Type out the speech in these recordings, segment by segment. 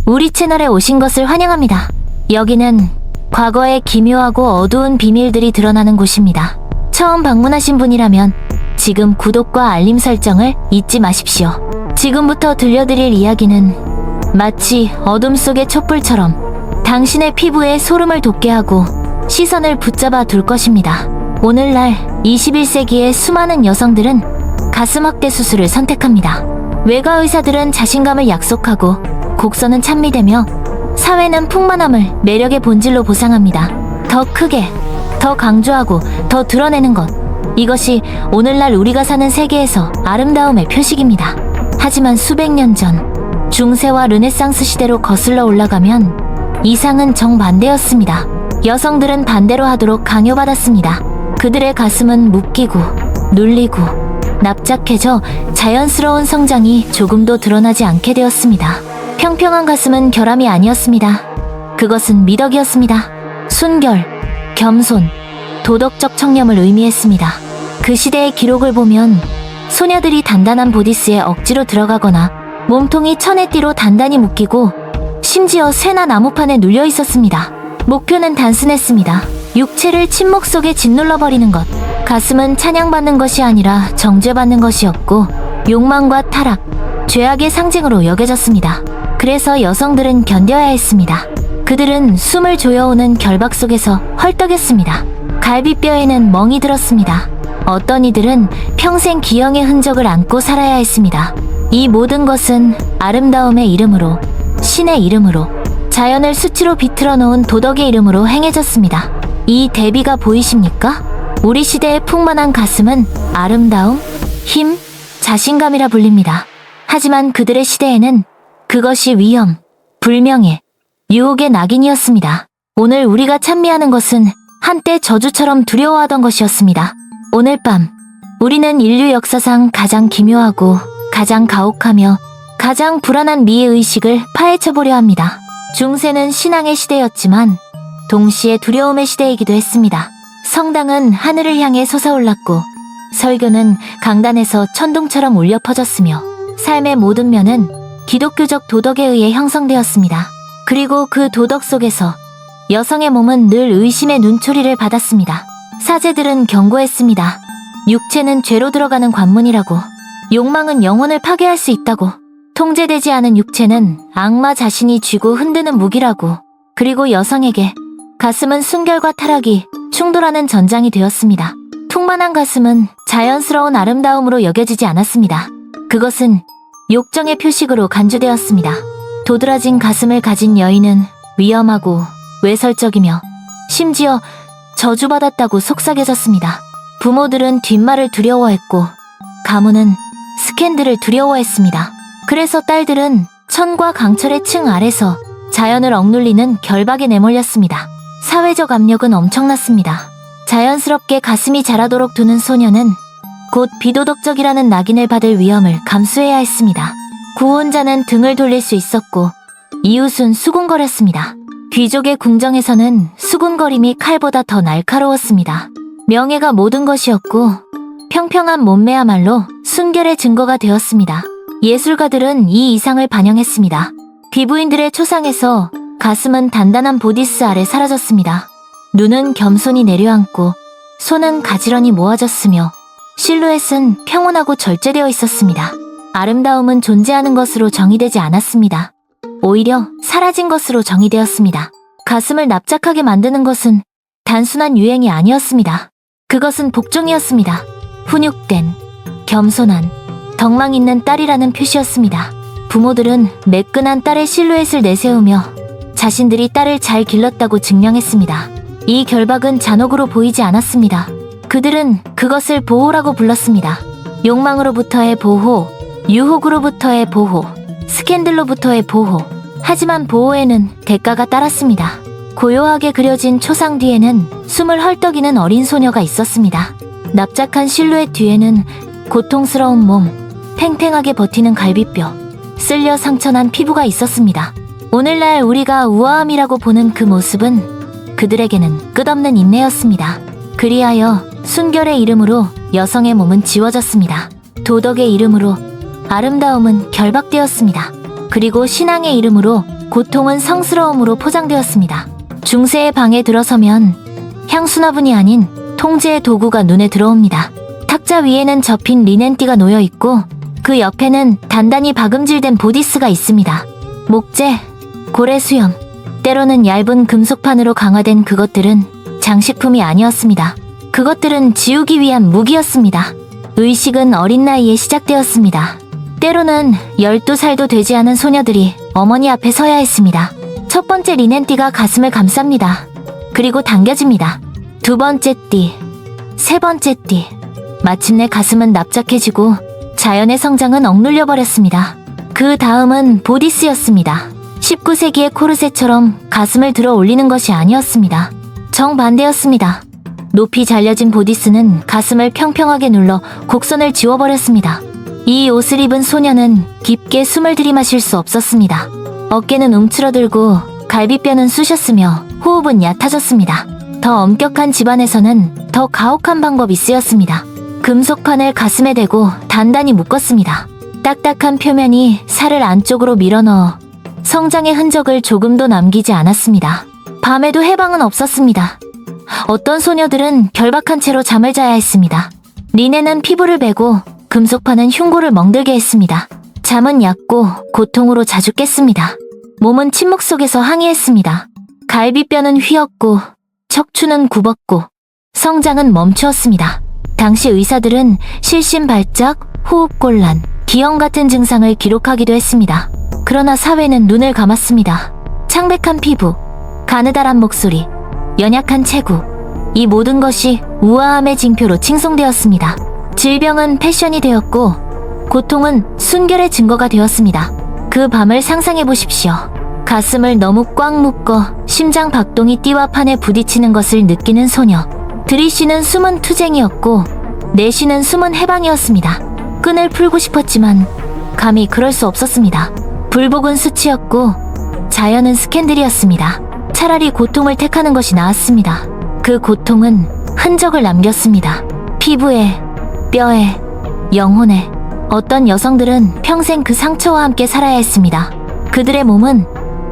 우리 채널에 오신 것을 환영합니다. 여기는 과거의 기묘하고 어두운 비밀들이 드러나는 곳입니다. 처음 방문하신 분이라면 지금 구독과 알림 설정을 잊지 마십시오. 지금부터 들려드릴 이야기는 마치 어둠 속의 촛불처럼 당신의 피부에 소름을 돋게 하고 시선을 붙잡아 둘 것입니다. 오늘날 21세기의 수많은 여성들은 가슴 확대 수술을 선택합니다. 외과 의사들은 자신감을 약속하고 곡선은 찬미되며 사회는 풍만함을 매력의 본질로 보상합니다. 더 크게, 더 강조하고 더 드러내는 것. 이것이 오늘날 우리가 사는 세계에서 아름다움의 표식입니다. 하지만 수백 년 전 중세와 르네상스 시대로 거슬러 올라가면 이상은 정반대였습니다. 여성들은 반대로 하도록 강요받았습니다. 그들의 가슴은 묶이고 눌리고 납작해져 자연스러운 성장이 조금도 드러나지 않게 되었습니다. 평평한 가슴은 결함이 아니었습니다. 그것은 미덕이었습니다. 순결, 겸손, 도덕적 청렴을 의미했습니다. 그 시대의 기록을 보면 소녀들이 단단한 보디스에 억지로 들어가거나 몸통이 천의 띠로 단단히 묶이고 심지어 쇠나 나무판에 눌려 있었습니다. 목표는 단순했습니다. 육체를 침묵 속에 짓눌러버리는 것. 가슴은 찬양받는 것이 아니라 정죄받는 것이었고 욕망과 타락, 죄악의 상징으로 여겨졌습니다. 그래서 여성들은 견뎌야 했습니다. 그들은 숨을 조여오는 결박 속에서 헐떡였습니다. 갈비뼈에는 멍이 들었습니다. 어떤 이들은 평생 기형의 흔적을 안고 살아야 했습니다. 이 모든 것은 아름다움의 이름으로, 신의 이름으로, 자연을 수치로 비틀어 놓은 도덕의 이름으로 행해졌습니다. 이 대비가 보이십니까? 우리 시대의 풍만한 가슴은 아름다움, 힘, 자신감이라 불립니다. 하지만 그들의 시대에는 그것이 위험, 불명예, 유혹의 낙인이었습니다. 오늘 우리가 찬미하는 것은 한때 저주처럼 두려워하던 것이었습니다. 오늘 밤 우리는 인류 역사상 가장 기묘하고 가장 가혹하며 가장 불안한 미의식을 파헤쳐보려 합니다. 중세는 신앙의 시대였지만 동시에 두려움의 시대이기도 했습니다. 성당은 하늘을 향해 솟아올랐고 설교는 강단에서 천둥처럼 울려 퍼졌으며 삶의 모든 면은 기독교적 도덕에 의해 형성되었습니다. 그리고 그 도덕 속에서 여성의 몸은 늘 의심의 눈초리를 받았습니다. 사제들은 경고했습니다. 육체는 죄로 들어가는 관문이라고, 욕망은 영혼을 파괴할 수 있다고, 통제되지 않은 육체는 악마 자신이 쥐고 흔드는 무기라고, 그리고 여성에게 가슴은 순결과 타락이 충돌하는 전장이 되었습니다. 풍만한 가슴은 자연스러운 아름다움으로 여겨지지 않았습니다. 그것은 욕정의 표식으로 간주되었습니다. 도드라진 가슴을 가진 여인은 위험하고 외설적이며 심지어 저주받았다고 속삭여졌습니다. 부모들은 뒷말을 두려워했고 가문은 스캔들을 두려워했습니다. 그래서 딸들은 천과 강철의 층 아래서 자연을 억눌리는 결박에 내몰렸습니다. 사회적 압력은 엄청났습니다. 자연스럽게 가슴이 자라도록 두는 소녀는 곧 비도덕적이라는 낙인을 받을 위험을 감수해야 했습니다. 구혼자는 등을 돌릴 수 있었고 이웃은 수군거렸습니다. 귀족의 궁정에서는 수군거림이 칼보다 더 날카로웠습니다. 명예가 모든 것이었고 평평한 몸매야말로 순결의 증거가 되었습니다. 예술가들은 이 이상을 반영했습니다. 귀부인들의 초상에서 가슴은 단단한 보디스 아래 사라졌습니다. 눈은 겸손히 내려앉고 손은 가지런히 모아졌으며 실루엣은 평온하고 절제되어 있었습니다. 아름다움은 존재하는 것으로 정의되지 않았습니다. 오히려 사라진 것으로 정의되었습니다. 가슴을 납작하게 만드는 것은 단순한 유행이 아니었습니다. 그것은 복종이었습니다. 훈육된, 겸손한, 덕망 있는 딸이라는 표시였습니다. 부모들은 매끈한 딸의 실루엣을 내세우며 자신들이 딸을 잘 길렀다고 증명했습니다. 이 결박은 잔혹으로 보이지 않았습니다. 그들은 그것을 보호라고 불렀습니다. 욕망으로부터의 보호, 유혹으로부터의 보호, 스캔들로부터의 보호. 하지만 보호에는 대가가 따랐습니다. 고요하게 그려진 초상 뒤에는 숨을 헐떡이는 어린 소녀가 있었습니다. 납작한 실루엣 뒤에는 고통스러운 몸, 팽팽하게 버티는 갈비뼈, 쓸려 상처난 피부가 있었습니다. 오늘날 우리가 우아함이라고 보는 그 모습은 그들에게는 끝없는 인내였습니다. 그리하여 순결의 이름으로 여성의 몸은 지워졌습니다. 도덕의 이름으로 아름다움은 결박되었습니다. 그리고 신앙의 이름으로 고통은 성스러움으로 포장되었습니다. 중세의 방에 들어서면 향수나분이 아닌 통제의 도구가 눈에 들어옵니다. 탁자 위에는 접힌 리넨띠가 놓여 있고 그 옆에는 단단히 박음질된 보디스가 있습니다. 목재, 고래 수염, 때로는 얇은 금속판으로 강화된 그것들은 장식품이 아니었습니다. 그것들은 지우기 위한 무기였습니다. 의식은 어린 나이에 시작되었습니다. 때로는 12살도 되지 않은 소녀들이 어머니 앞에 서야 했습니다. 첫 번째 리넨띠가 가슴을 감쌉니다. 그리고 당겨집니다. 두 번째 띠, 세 번째 띠. 마침내 가슴은 납작해지고 자연의 성장은 억눌려 버렸습니다. 그 다음은 보디스였습니다. 19세기의 코르셋처럼 가슴을 들어 올리는 것이 아니었습니다. 정반대였습니다. 높이 잘려진 보디스는 가슴을 평평하게 눌러 곡선을 지워버렸습니다. 이 옷을 입은 소녀는 깊게 숨을 들이마실 수 없었습니다. 어깨는 움츠러들고 갈비뼈는 쑤셨으며 호흡은 얕아졌습니다. 더 엄격한 집안에서는 더 가혹한 방법이 쓰였습니다. 금속판을 가슴에 대고 단단히 묶었습니다. 딱딱한 표면이 살을 안쪽으로 밀어넣어 성장의 흔적을 조금도 남기지 않았습니다. 밤에도 해방은 없었습니다. 어떤 소녀들은 결박한 채로 잠을 자야 했습니다. 리넨은 피부를 베고 금속판은 흉골을 멍들게 했습니다. 잠은 얕고 고통으로 자주 깼습니다. 몸은 침묵 속에서 항의했습니다. 갈비뼈는 휘었고 척추는 굽었고 성장은 멈추었습니다. 당시 의사들은 실신발작, 호흡곤란, 기형 같은 증상을 기록하기도 했습니다. 그러나 사회는 눈을 감았습니다. 창백한 피부, 가느다란 목소리, 연약한 체구, 이 모든 것이 우아함의 징표로 칭송되었습니다. 질병은 패션이 되었고 고통은 순결의 증거가 되었습니다. 그 밤을 상상해 보십시오. 가슴을 너무 꽉 묶어 심장 박동이 띠와 판에 부딪히는 것을 느끼는 소녀. 들이쉬는 숨은 투쟁이었고 내쉬는 숨은 해방이었습니다. 끈을 풀고 싶었지만 감히 그럴 수 없었습니다. 불복은 수치였고 자연은 스캔들이었습니다. 차라리 고통을 택하는 것이 나았습니다. 그 고통은 흔적을 남겼습니다. 피부에, 뼈에, 영혼에. 어떤 여성들은 평생 그 상처와 함께 살아야 했습니다. 그들의 몸은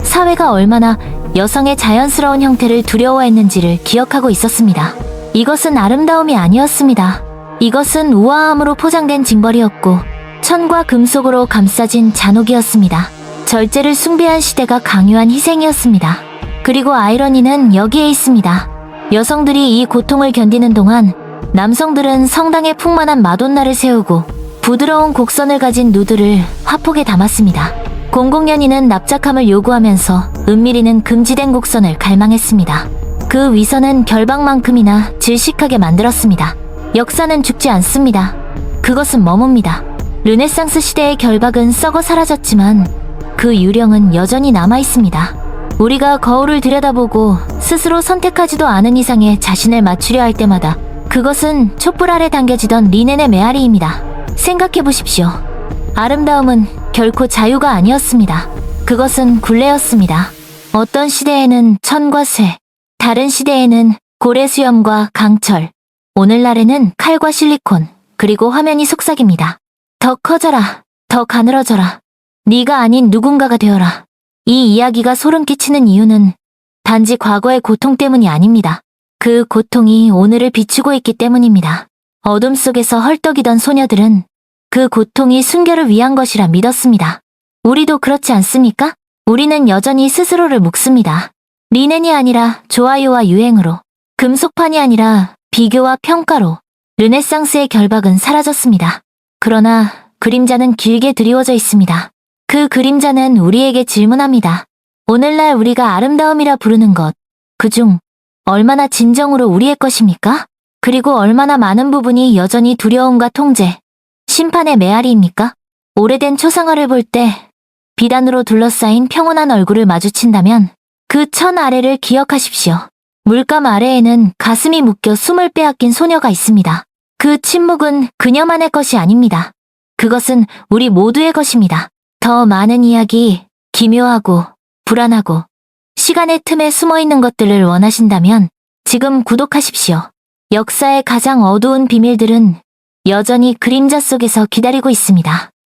사회가 얼마나 여성의 자연스러운 형태를 두려워했는지를 기억하고 있었습니다. 이것은 아름다움이 아니었습니다. 이것은 우아함으로 포장된 징벌이었고 천과 금속으로 감싸진 잔혹이었습니다. 절제를 숭배한 시대가 강요한 희생이었습니다. 그리고 아이러니는 여기에 있습니다. 여성들이 이 고통을 견디는 동안 남성들은 성당에 풍만한 마돈나를 세우고 부드러운 곡선을 가진 누드를 화폭에 담았습니다. 공공연히는 납작함을 요구하면서 은밀히는 금지된 곡선을 갈망했습니다. 그 위선은 결박만큼이나 질식하게 만들었습니다. 역사는 죽지 않습니다. 그것은 머뭅니다. 르네상스 시대의 결박은 썩어 사라졌지만 그 유령은 여전히 남아있습니다. 우리가 거울을 들여다보고 스스로 선택하지도 않은 이상의 자신을 맞추려 할 때마다 그것은 촛불 아래 당겨지던 리넨의 메아리입니다. 생각해보십시오. 아름다움은 결코 자유가 아니었습니다. 그것은 굴레였습니다. 어떤 시대에는 천과 쇠, 다른 시대에는 고래 수염과 강철, 오늘날에는 칼과 실리콘, 그리고 화면이 속삭입니다. 더 커져라, 더 가늘어져라, 네가 아닌 누군가가 되어라. 이 이야기가 소름 끼치는 이유는 단지 과거의 고통 때문이 아닙니다. 그 고통이 오늘을 비추고 있기 때문입니다. 어둠 속에서 헐떡이던 소녀들은 그 고통이 순결을 위한 것이라 믿었습니다. 우리도 그렇지 않습니까? 우리는 여전히 스스로를 묶습니다. 리넨이 아니라 좋아요와 유행으로, 금속판이 아니라 비교와 평가로. 르네상스의 결박은 사라졌습니다. 그러나 그림자는 길게 드리워져 있습니다. 그 그림자는 우리에게 질문합니다. 오늘날 우리가 아름다움이라 부르는 것, 그중 얼마나 진정으로 우리의 것입니까? 그리고 얼마나 많은 부분이 여전히 두려움과 통제, 심판의 메아리입니까? 오래된 초상화를 볼 때 비단으로 둘러싸인 평온한 얼굴을 마주친다면 그 천 아래를 기억하십시오. 물감 아래에는 가슴이 묶여 숨을 빼앗긴 소녀가 있습니다. 그 침묵은 그녀만의 것이 아닙니다. 그것은 우리 모두의 것입니다. 더 많은 이야기, 기묘하고 불안하고 시간의 틈에 숨어있는 것들을 원하신다면 지금 구독하십시오. 역사의 가장 어두운 비밀들은 여전히 그림자 속에서 기다리고 있습니다.